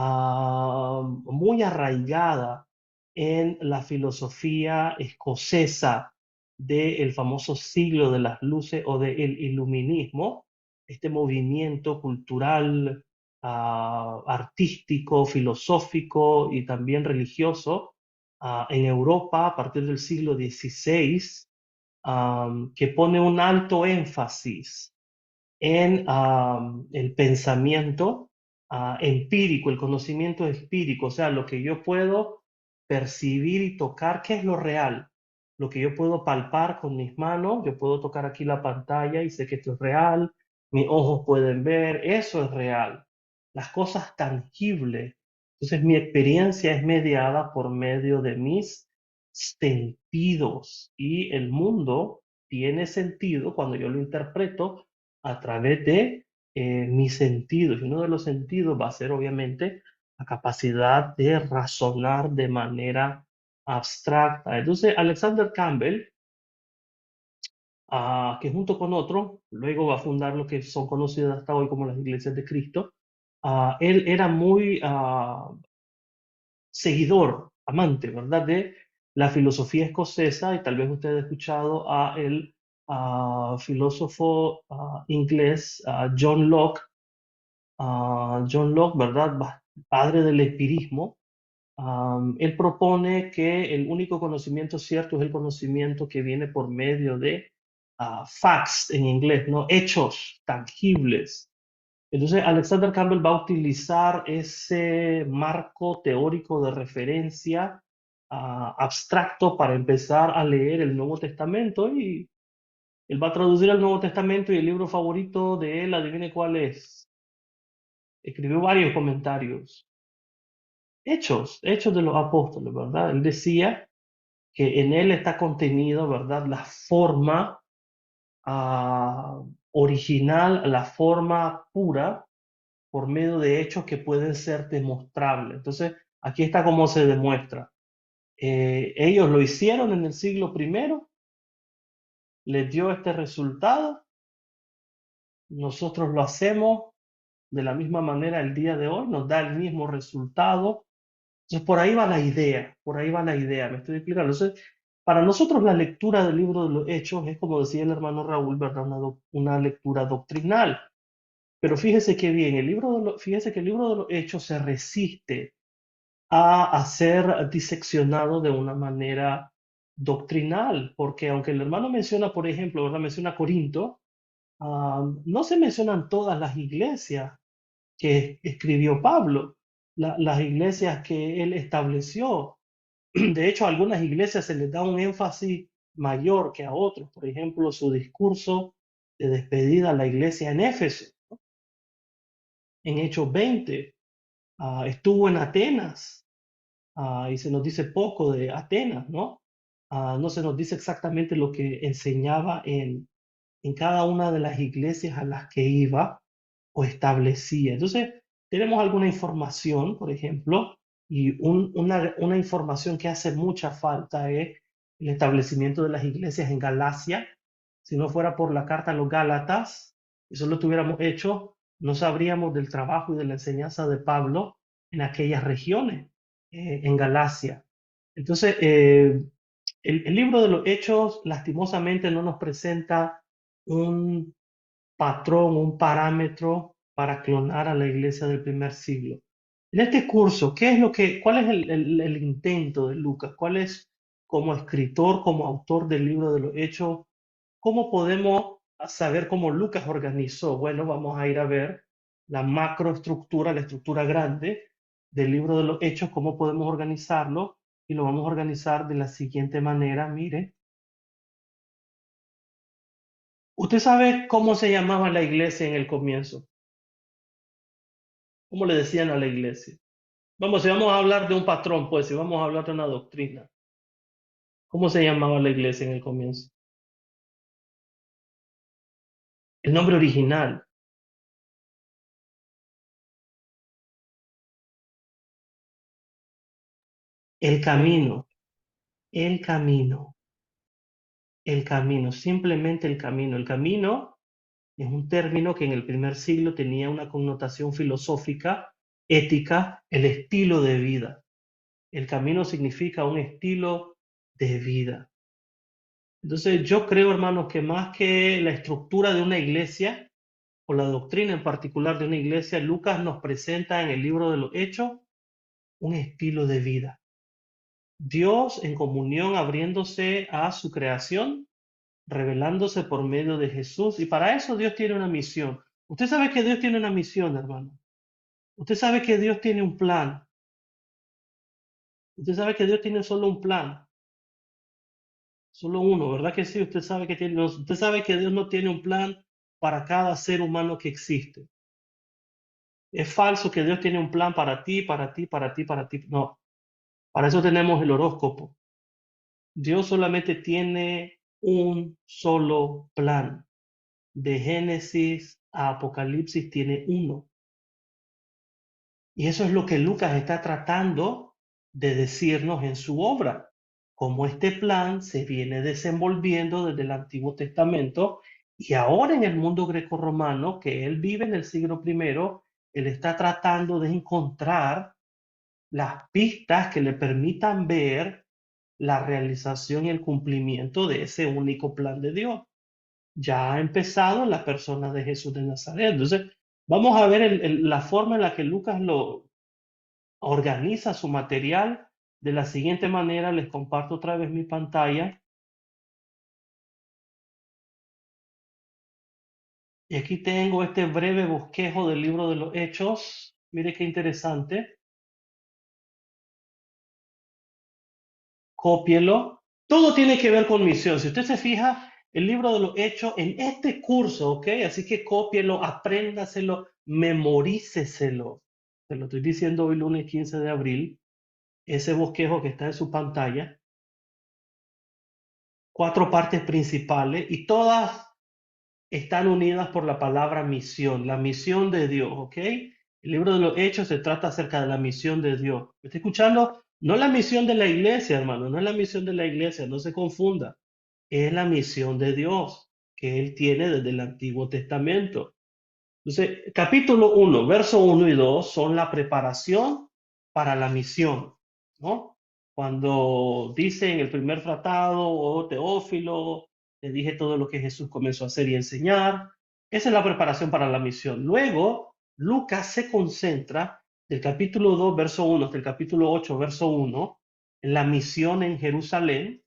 muy arraigada en la filosofía escocesa del famoso siglo de las luces o del iluminismo, este movimiento cultural, artístico, filosófico y también religioso en Europa a partir del siglo XVI, que pone un alto énfasis en el pensamiento empírico, el conocimiento empírico, o sea, lo que yo puedo percibir y tocar, ¿qué es lo real? Lo que yo puedo palpar con mis manos, yo puedo tocar aquí la pantalla y sé que esto es real, mis ojos pueden ver, eso es real. Las cosas tangibles. Entonces mi experiencia es mediada por medio de mis sentidos y el mundo tiene sentido cuando yo lo interpreto a través de mis sentidos. Y uno de los sentidos va a ser obviamente la capacidad de razonar de manera abstracta. Entonces, Alexander Campbell, que junto con otro, luego va a fundar lo que son conocidas hasta hoy como las Iglesias de Cristo, él era muy seguidor, amante, ¿verdad? De la filosofía escocesa y tal vez usted ha escuchado a el filósofo inglés John Locke, John Locke, ¿verdad? Padre del empirismo, Él propone que el único conocimiento cierto es el conocimiento que viene por medio de facts en inglés, ¿no? Hechos tangibles. Entonces, Alexander Campbell va a utilizar ese marco teórico de referencia abstracto para empezar a leer el Nuevo Testamento, y él va a traducir el Nuevo Testamento, y el libro favorito de él, adivine cuál es. Escribió varios comentarios. Hechos de los Apóstoles, ¿verdad? Él decía que en él está contenido, ¿verdad? La forma original, la forma pura, por medio de hechos que pueden ser demostrables. Entonces, aquí está cómo se demuestra. Ellos lo hicieron en el siglo primero, les dio este resultado, nosotros lo hacemos de la misma manera el día de hoy, nos da el mismo resultado. Entonces, por ahí va la idea, ¿me estoy explicando? Entonces, para nosotros la lectura del libro de los Hechos es, como decía el hermano Raúl, ¿verdad? Una lectura doctrinal. Pero fíjese que bien, fíjese que el libro de los Hechos se resiste a ser diseccionado de una manera doctrinal, porque aunque el hermano menciona, por ejemplo, ¿verdad? Menciona Corinto, no se mencionan todas las iglesias que escribió Pablo, las iglesias que él estableció. De hecho, a algunas iglesias se les da un énfasis mayor que a otros. Por ejemplo, su discurso de despedida a la iglesia en Éfeso, en Hechos 20, estuvo en Atenas, y se nos dice poco de Atenas, ¿no? No se nos dice exactamente lo que enseñaba en cada una de las iglesias a las que iba o establecía. Entonces, tenemos alguna información, por ejemplo, y una información que hace mucha falta es el establecimiento de las iglesias en Galacia. Si no fuera por la carta a los Gálatas, eso lo tuviéramos hecho, no sabríamos del trabajo y de la enseñanza de Pablo en aquellas regiones, en Galacia. Entonces, el libro de los Hechos, lastimosamente, no nos presenta un patrón, un parámetro para clonar a la iglesia del primer siglo. En este curso, ¿cuál es el intento de Lucas? ¿Cuál es, como escritor, como autor del libro de los Hechos, cómo podemos saber cómo Lucas organizó? Bueno, vamos a ir a ver la macroestructura, la estructura grande del libro de los Hechos, cómo podemos organizarlo, y lo vamos a organizar de la siguiente manera. Mire, ¿usted sabe cómo se llamaba la iglesia en el comienzo? ¿Cómo le decían a la iglesia? Vamos, si vamos a hablar de un patrón, pues, si vamos a hablar de una doctrina, ¿cómo se llamaba la iglesia en el comienzo? El nombre original. El camino, el camino, el camino, simplemente el camino. El camino es un término que en el primer siglo tenía una connotación filosófica, ética, el estilo de vida. El camino significa un estilo de vida. Entonces yo creo, hermanos, que más que la estructura de una iglesia, o la doctrina en particular de una iglesia, Lucas nos presenta en el libro de los Hechos un estilo de vida. Dios en comunión abriéndose a su creación, revelándose por medio de Jesús, y para eso Dios tiene una misión. Usted sabe que Dios tiene una misión, hermano. Usted sabe que Dios tiene un plan. Usted sabe que Dios tiene solo un plan. Solo uno, ¿verdad que sí? Usted sabe que Dios no tiene un plan para cada ser humano que existe. Es falso que Dios tiene un plan para ti, para ti, para ti, para ti. No, para eso tenemos el horóscopo. Dios solamente tiene un solo plan. De Génesis a Apocalipsis tiene uno. Y eso es lo que Lucas está tratando de decirnos en su obra. Cómo este plan se viene desenvolviendo desde el Antiguo Testamento, y ahora en el mundo grecorromano, que él vive en el siglo primero, él está tratando de encontrar las pistas que le permitan ver la realización y el cumplimiento de ese único plan de Dios. Ya ha empezado en la persona de Jesús de Nazaret. Entonces, vamos a ver la forma en la que Lucas organiza su material de la siguiente manera. Les comparto otra vez mi pantalla. Y aquí tengo este breve bosquejo del libro de los Hechos. Mire qué interesante. Cópielo. Todo tiene que ver con misión. Si usted se fija, el libro de los Hechos en este curso, ¿ok? Así que cópielo, apréndaselo, memoríceselo. Se lo estoy diciendo hoy, lunes 15 de abril. Ese bosquejo que está en su pantalla. 4 partes principales y todas están unidas por la palabra misión, la misión de Dios, ¿ok? El libro de los Hechos se trata acerca de la misión de Dios. ¿Me está escuchando? No la misión de la iglesia, hermano, no es la misión de la iglesia, no se confunda. Es la misión de Dios que Él tiene desde el Antiguo Testamento. Entonces, capítulo 1, verso 1 y 2 son la preparación para la misión, ¿no? Cuando dice en el primer tratado, oh Teófilo, te dije todo lo que Jesús comenzó a hacer y enseñar. Esa es la preparación para la misión. Luego, Lucas se concentra del capítulo 2, verso 1 hasta el capítulo 8, verso 1, en la misión en Jerusalén.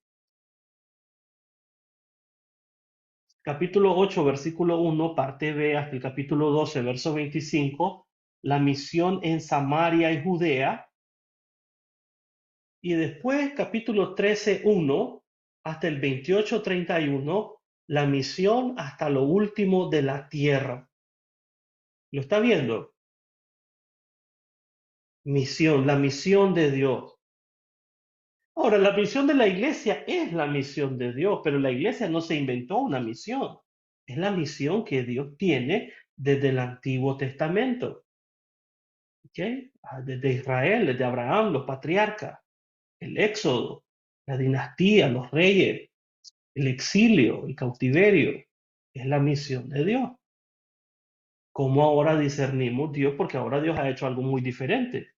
Capítulo 8, versículo 1, parte B, hasta el capítulo 12, verso 25, la misión en Samaria y Judea. Y después, capítulo 13, 1, hasta el 28, 31, la misión hasta lo último de la tierra. ¿Lo está viendo? Misión, la misión de Dios. Ahora, la misión de la iglesia es la misión de Dios, pero la iglesia no se inventó una misión. Es la misión que Dios tiene desde el Antiguo Testamento. ¿Okay? Desde Israel, desde Abraham, los patriarcas, el éxodo, la dinastía, los reyes, el exilio, el cautiverio. Es la misión de Dios. ¿Cómo ahora discernimos Dios? Porque ahora Dios ha hecho algo muy diferente.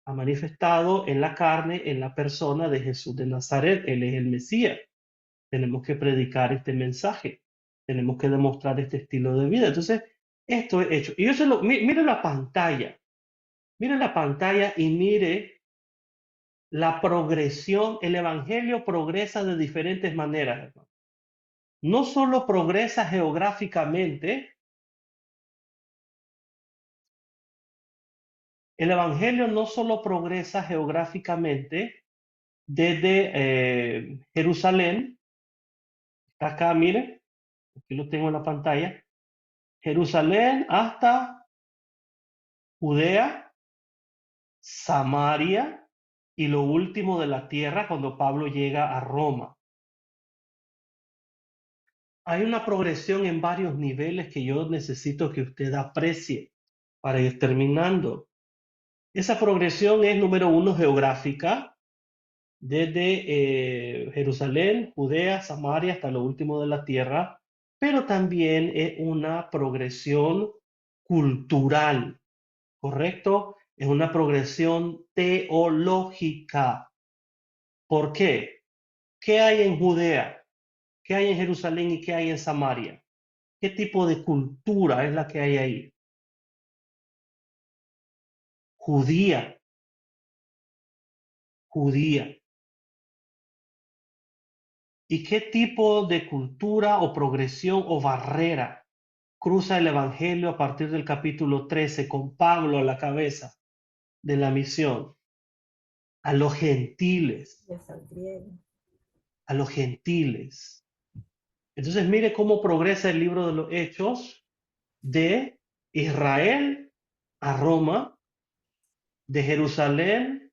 Ha manifestado en la carne, en la persona de Jesús de Nazaret. Él es el Mesías. Tenemos que predicar este mensaje. Tenemos que demostrar este estilo de vida. Entonces, esto es hecho. Y yo mire la pantalla. Mire la pantalla y mire la progresión. El evangelio progresa de diferentes maneras, hermano. No solo progresa geográficamente, el evangelio no solo progresa geográficamente desde Jerusalén, está acá, mire, aquí lo tengo en la pantalla, Jerusalén hasta Judea, Samaria y lo último de la tierra cuando Pablo llega a Roma. Hay una progresión en varios niveles que yo necesito que usted aprecie para ir terminando. Esa progresión es, número 1, geográfica, desde Jerusalén, Judea, Samaria hasta lo último de la tierra, pero también es una progresión cultural, ¿correcto? Es una progresión teológica. ¿Por qué? ¿Qué hay en Judea? ¿Qué hay en Jerusalén y qué hay en Samaria? ¿Qué tipo de cultura es la que hay ahí? Judía. Judía. ¿Y qué tipo de cultura o progresión o barrera cruza el Evangelio a partir del capítulo 13 con Pablo a la cabeza de la misión? A los gentiles. A los gentiles. Entonces mire cómo progresa el libro de los Hechos de Israel a Roma, de Jerusalén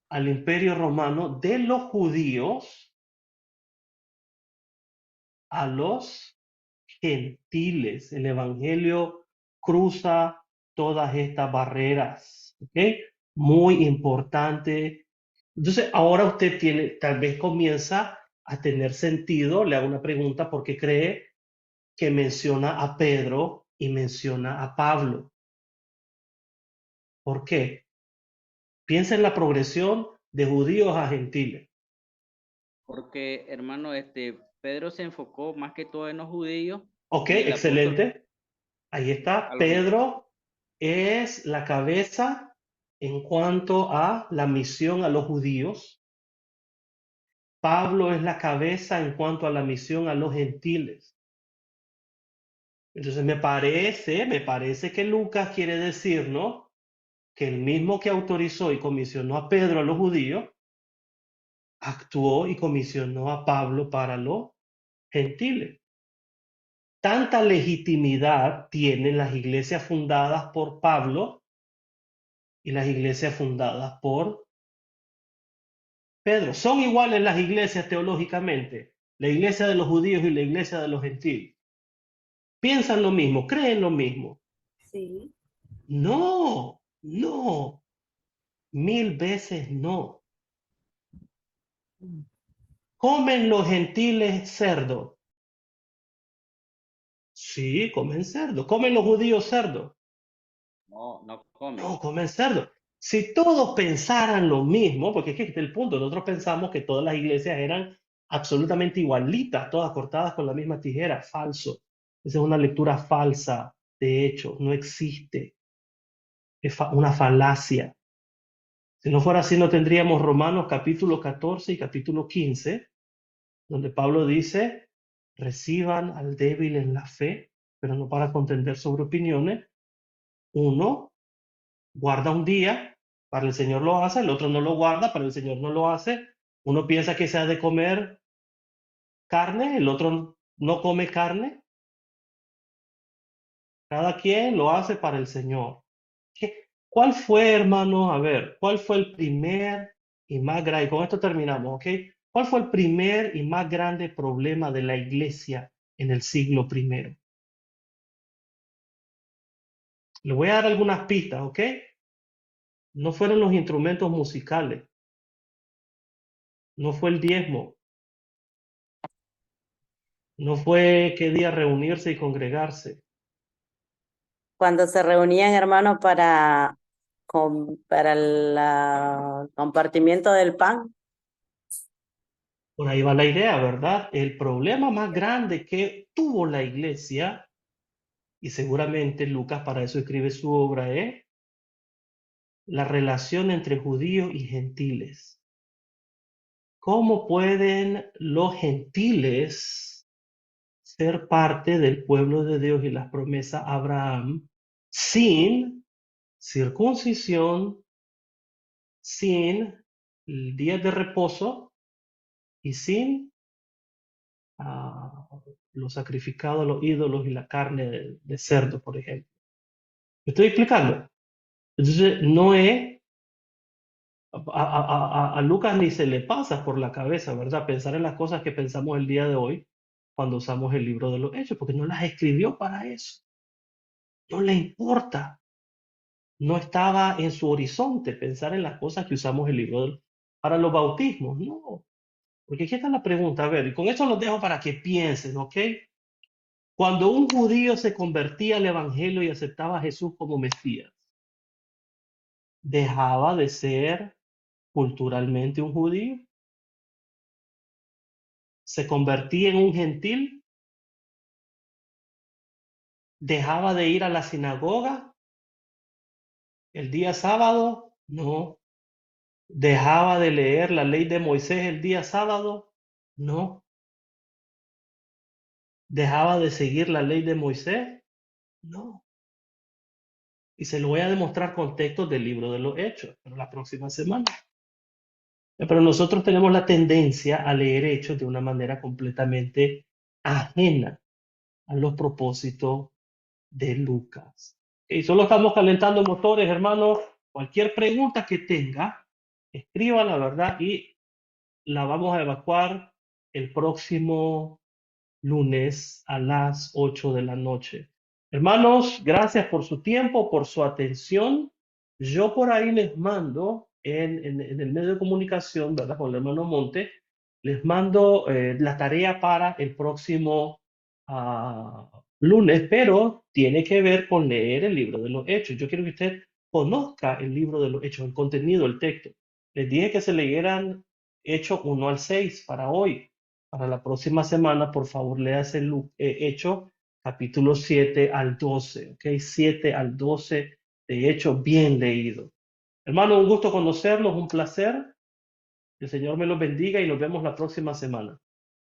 al Imperio Romano, de los judíos a los gentiles. El Evangelio cruza todas estas barreras. ¿Ok? Muy importante. Entonces, ahora usted tiene, tal vez comienza a tener sentido. Le hago una pregunta, ¿por qué cree que menciona a Pedro y menciona a Pablo? ¿Por qué? Piensa en la progresión de judíos a gentiles. Porque, hermano, Pedro se enfocó más que todo en los judíos. Ok, y el excelente. Ahí está. Algo- Pedro es la cabeza en cuanto a la misión a los judíos. Pablo es la cabeza en cuanto a la misión a los gentiles. Entonces me parece que Lucas quiere decirnos que el mismo que autorizó y comisionó a Pedro a los judíos, actuó y comisionó a Pablo para los gentiles. Tanta legitimidad tienen las iglesias fundadas por Pablo y las iglesias fundadas por Pedro. Son iguales las iglesias teológicamente, la iglesia de los judíos y la iglesia de los gentiles. Piensan lo mismo, creen lo mismo. Sí. No, no, 1000 veces no. ¿Comen los gentiles cerdo? Sí, comen cerdo. ¿Comen los judíos cerdo? No, no comen. No, comen cerdo. Si todos pensaran lo mismo, porque es que este es el punto, nosotros pensamos que todas las iglesias eran absolutamente igualitas, todas cortadas con la misma tijera. Falso. Esa es una lectura falsa. De hecho, no existe. Es una falacia. Si no fuera así, no tendríamos Romanos capítulo 14 y capítulo 15, donde Pablo dice, reciban al débil en la fe, pero no para contender sobre opiniones. Uno guarda un día, para el Señor lo hace, el otro no lo guarda, para el Señor no lo hace. Uno piensa que se ha de comer carne, el otro no come carne. Cada quien lo hace para el Señor. ¿Cuál fue, hermano? A ver, ¿cuál fue el primer y más grande? Con esto terminamos, ¿ok? ¿Cuál fue el primer y más grande problema de la iglesia en el siglo I? Le voy a dar algunas pistas, ¿ok? No fueron los instrumentos musicales, no fue el diezmo, no fue qué día reunirse y congregarse. Cuando se reunían hermanos para el compartimiento del pan. Por ahí va la idea, ¿verdad? El problema más grande que tuvo la iglesia, y seguramente Lucas para eso escribe su obra, es la relación entre judíos y gentiles. ¿Cómo pueden los gentiles ser parte del pueblo de Dios y las promesas a Abraham sin circuncisión, sin días de reposo y sin los sacrificados a los ídolos y la carne de cerdo, por ejemplo? ¿Me estoy explicando? Entonces, no es, a Lucas ni se le pasa por la cabeza, ¿verdad? Pensar en las cosas que pensamos el día de hoy cuando usamos el libro de los Hechos, porque no las escribió para eso. No le importa. No estaba en su horizonte pensar en las cosas que usamos el libro para los bautismos, no. Porque aquí está la pregunta, a ver, y con esto los dejo para que piensen, ¿ok? Cuando un judío se convertía al evangelio y aceptaba a Jesús como Mesías, dejaba de ser culturalmente un judío, se convertía en un gentil, dejaba de ir a la sinagoga el día sábado, no, dejaba de leer la ley de Moisés el día sábado, no, dejaba de seguir la ley de Moisés, no. Y se lo voy a demostrar con textos del libro de los Hechos, pero la próxima semana. Pero nosotros tenemos la tendencia a leer Hechos de una manera completamente ajena a los propósitos de Lucas. Y solo estamos calentando motores, hermanos. Cualquier pregunta que tenga, escriba la verdad y la vamos a evacuar el próximo lunes a las 8 de la noche. Hermanos, gracias por su tiempo, por su atención. Yo por ahí les mando en el medio de comunicación, ¿verdad? Con el hermano Monte, les mando la tarea para el próximo lunes, pero tiene que ver con leer el libro de los Hechos. Yo quiero que usted conozca el libro de los Hechos, el contenido, el texto. Les dije que se leyeran Hechos 1 al 6 para hoy. Para la próxima semana, por favor, léase Hechos capítulo 7 al 12, ¿ok? 7 al 12 de Hechos bien leído. Hermano, un gusto conocerlos, un placer. El Señor me los bendiga y nos vemos la próxima semana.